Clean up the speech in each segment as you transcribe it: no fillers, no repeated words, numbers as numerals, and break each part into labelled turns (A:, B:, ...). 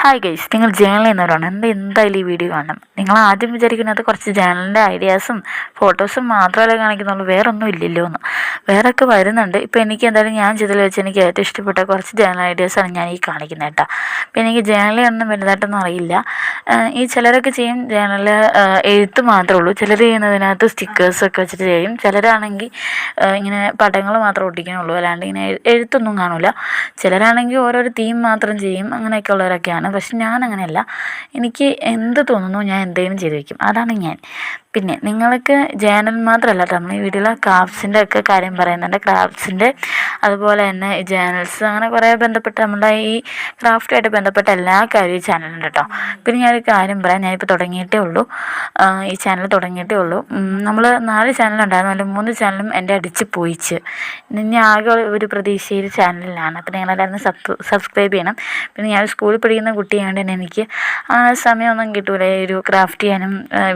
A: Hi guys, നിങ്ങൾ journal ചെയ്യുന്നവരാണ് എന്തായാലും ഈ വീഡിയോ കാണണം. നിങ്ങൾ ആദ്യം വിചാരിക്കുന്നത് കുറച്ച് ജേണലിൻ്റെ ഐഡിയാസും ഫോട്ടോസും മാത്രമല്ലേ കാണിക്കുന്നുള്ളൂ, വേറെ ഒന്നും ഇല്ലല്ലോ എന്ന്. വേറൊക്കെ വരുന്നുണ്ട്. ഇപ്പോൾ എനിക്ക് എന്തായാലും ഞാൻ ചെയ്തതിൽ വെച്ച് എനിക്ക് ഏറ്റവും ഇഷ്ടപ്പെട്ട കുറച്ച് ജേണൽ ഐഡിയാസാണ് ഞാൻ ഈ കാണിക്കുന്നത് കേട്ടോ. അപ്പോൾ എനിക്ക് ജേണൽ ഒന്നും വലുതായിട്ടൊന്നും അറിയില്ല. ഈ ചിലരൊക്കെ ചെയ്യും ജേണലിൽ എഴുത്ത് മാത്രമേ ഉള്ളൂ, ചിലർ ചെയ്യുന്നതിനകത്ത് സ്റ്റിക്കേഴ്സൊക്കെ വെച്ചിട്ട് ചെയ്യും, ചിലരാണെങ്കിൽ ഇങ്ങനെ പടങ്ങൾ മാത്രം ഒട്ടിക്കാനുള്ളൂ, അല്ലാണ്ട് ഇങ്ങനെ എഴുത്തൊന്നും കാണില്ല. ചിലരാണെങ്കിൽ ഓരോരോ തീം മാത്രം ചെയ്യും, അങ്ങനെയൊക്കെ ഉള്ളവരൊക്കെയാണ്. പക്ഷെ ഞാൻ അങ്ങനെയല്ല, എനിക്ക് എന്ത് തോന്നുന്നു ഞാൻ എന്തെങ്കിലും ചെയ്ത് വയ്ക്കും, അതാണ് ഞാൻ. പിന്നെ നിങ്ങൾക്ക് ജേണൽ മാത്രമല്ല, നമ്മൾ ഈ വീഡിയോയിൽ ക്രാഫ്റ്റ്സിൻ്റെ ഒക്കെ കാര്യം പറയുന്നുണ്ട്. ക്രാഫ്റ്റ്സിൻ്റെ അതുപോലെ തന്നെ ഈ ജേണൽസ്, അങ്ങനെ കുറേ ബന്ധപ്പെട്ട നമ്മുടെ ഈ ക്രാഫ്റ്റുമായിട്ട് ബന്ധപ്പെട്ട എല്ലാ കാര്യവും ഈ ചാനലുണ്ട് കേട്ടോ. പിന്നെ ഞാനൊരു കാര്യം പറയാം, ഞാനിപ്പോൾ തുടങ്ങിയിട്ടേ ഉള്ളൂ, ഈ ചാനൽ തുടങ്ങിയിട്ടേ ഉള്ളൂ. നമ്മൾ 4 ചാനലുണ്ടായിരുന്നു, അതിൽ 3 ചാനലും എൻ്റെ അടിച്ച് പോയിച്ച്. ഇനി ആകെ ഒരു പ്രതീക്ഷയിൽ ചാനലിലാണ്. അപ്പോൾ നിങ്ങളെല്ലാവരും സബ്സ്ക്രൈബ് ചെയ്യണം. പിന്നെ ഞാൻ സ്കൂളിൽ പഠിക്കുന്ന കുട്ടിയായതുകൊണ്ട് തന്നെ എനിക്ക് സമയമൊന്നും കിട്ടൂല, ഒരു ക്രാഫ്റ്റ് ചെയ്യാനും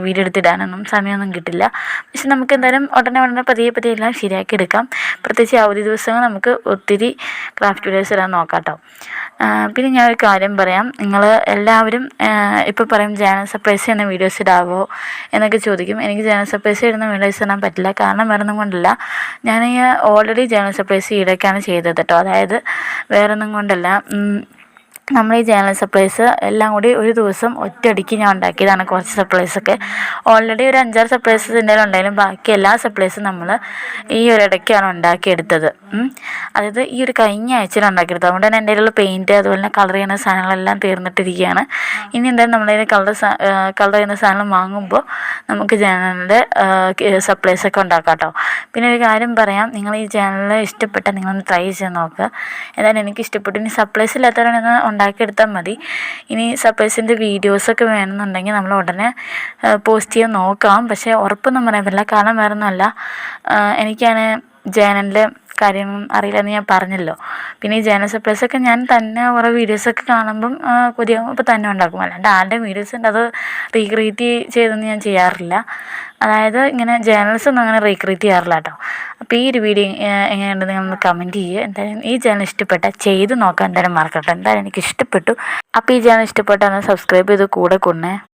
A: വീഡിയോ എടുത്തിടാനൊന്നും സമയമൊന്നും കിട്ടില്ല. പക്ഷെ നമുക്ക് എന്തായാലും ഉടനെ പതിയെ എല്ലാം ശരിയാക്കി എടുക്കാം. പ്രത്യേകിച്ച് അവധി ദിവസങ്ങൾ നമുക്ക് ഒത്തിരി ക്രാഫ്റ്റ് വീഡിയോസ് ഇടാൻ നോക്കാം കേട്ടോ. പിന്നെ ഞാനൊരു കാര്യം പറയാം, നിങ്ങൾ എല്ലാവരും ഇപ്പോൾ പറയും ജേണൽ സർപ്രൈസ് ചെയ്യുന്ന വീഡിയോസ് ഇടാവോ എന്നൊക്കെ ചോദിക്കും. എനിക്ക് ജേണൽ സർപ്രൈസ് ഇടുന്ന വീഡിയോസ് ഇടാൻ പറ്റില്ല, കാരണം വേറൊന്നും കൊണ്ടല്ല, ഞാൻ ഓൾറെഡി ജേണൽ സർപ്രൈസ് ഈയിടയ്ക്കാണ് ചെയ്തത് കേട്ടോ. അതായത് വേറൊന്നും കൊണ്ടല്ല, നമ്മൾ ഈ ജേണൽ സർപ്രൈസ് എല്ലാം കൂടി ഒരു ദിവസം ഒറ്റയടിക്ക് ഞാൻ ഉണ്ടാക്കിയതാണ്. കുറച്ച് സർപ്രൈസൊക്കെ ഓൾറെഡി ഒരു 5-6 സർപ്രൈസസ് എൻ്റെ ഉണ്ടായാലും ബാക്കി എല്ലാ സർപ്രൈസും നമ്മൾ ഈ ഒരിടയ്ക്കാണ് ഉണ്ടാക്കിയെടുത്തത്. അതായത് ഈ ഒരു കഴിഞ്ഞ ആഴ്ചയിൽ ഉണ്ടാക്കിയെടുത്തത്. അതുകൊണ്ട് തന്നെ എൻ്റെ കയ്യിലുള്ള പെയിൻറ്റ് അതുപോലെ തന്നെ കളർ ചെയ്യുന്ന സാധനങ്ങളെല്ലാം തീർന്നിട്ടിരിക്കുകയാണ്. ഇനി എന്തായാലും നമ്മളതിന് കളർ ചെയ്യുന്ന സാധനം വാങ്ങുമ്പോൾ നമുക്ക് ജേണലിൻ്റെ സർപ്രൈസൊക്കെ ഉണ്ടാക്കാം കേട്ടോ. പിന്നെ ഒരു കാര്യം പറയാം, നിങ്ങൾ ഈ ജേണൽ ഇഷ്ടപ്പെട്ടാൽ നിങ്ങളൊന്ന് ട്രൈ ചെയ്ത് നോക്കുക. എന്തായാലും എനിക്ക് ഇഷ്ടപ്പെട്ടു. ഇനി സർപ്രൈസ് ഇല്ലാത്തവരാണ് ഉണ്ടാക്കിയെടുത്താൽ മതി. ഇനി സർപ്രൈസിൻ്റെ വീഡിയോസൊക്കെ വേണമെന്നുണ്ടെങ്കിൽ നമ്മൾ ഉടനെ പോസ്റ്റ് ചെയ്യാൻ നോക്കാം. പക്ഷേ ഉറപ്പൊന്നും പറയാൻ പറ്റില്ല, കാരണം വേറൊന്നുമല്ല, എനിക്കാണ് ജേണലിൻ്റെ കാര്യം അറിയില്ലെന്ന് ഞാൻ പറഞ്ഞല്ലോ. പിന്നെ ഈ ജേണൽ സർപ്രൈസൊക്കെ ഞാൻ തന്നെ കുറേ വീഡിയോസൊക്കെ കാണുമ്പം കൊതിയാകുമ്പോൾ ഇപ്പോൾ തന്നെ ഉണ്ടാക്കും, അല്ലാണ്ട് ആരുടെ വീഡിയോസ് ഉണ്ട് അത് റീക്രിയേറ്റ് ചെയ്തൊന്നും ഞാൻ ചെയ്യാറില്ല. അതായത് ഇങ്ങനെ ജേണൽസൊന്നും അങ്ങനെ റീക്രിയേറ്റ് ചെയ്യാറില്ല കേട്ടോ. അപ്പോൾ ഈ ഒരു വീഡിയോ എങ്ങനെയുണ്ട് നിങ്ങളൊന്ന് കമൻറ്റ് ചെയ്യുക. എന്തായാലും ഈ ചാനൽ ഇഷ്ടപ്പെട്ടാൽ ചെയ്ത് നോക്കാൻ എന്തായാലും മറക്കട്ടെ. എന്തായാലും എനിക്ക് ഇഷ്ടപ്പെട്ടു. അപ്പോൾ ഈ ചാനൽ ഇഷ്ടപ്പെട്ടാൽ ഒന്ന് സബ്സ്ക്രൈബ് ചെയ്ത് കൂടെ കൊണ്ടേ.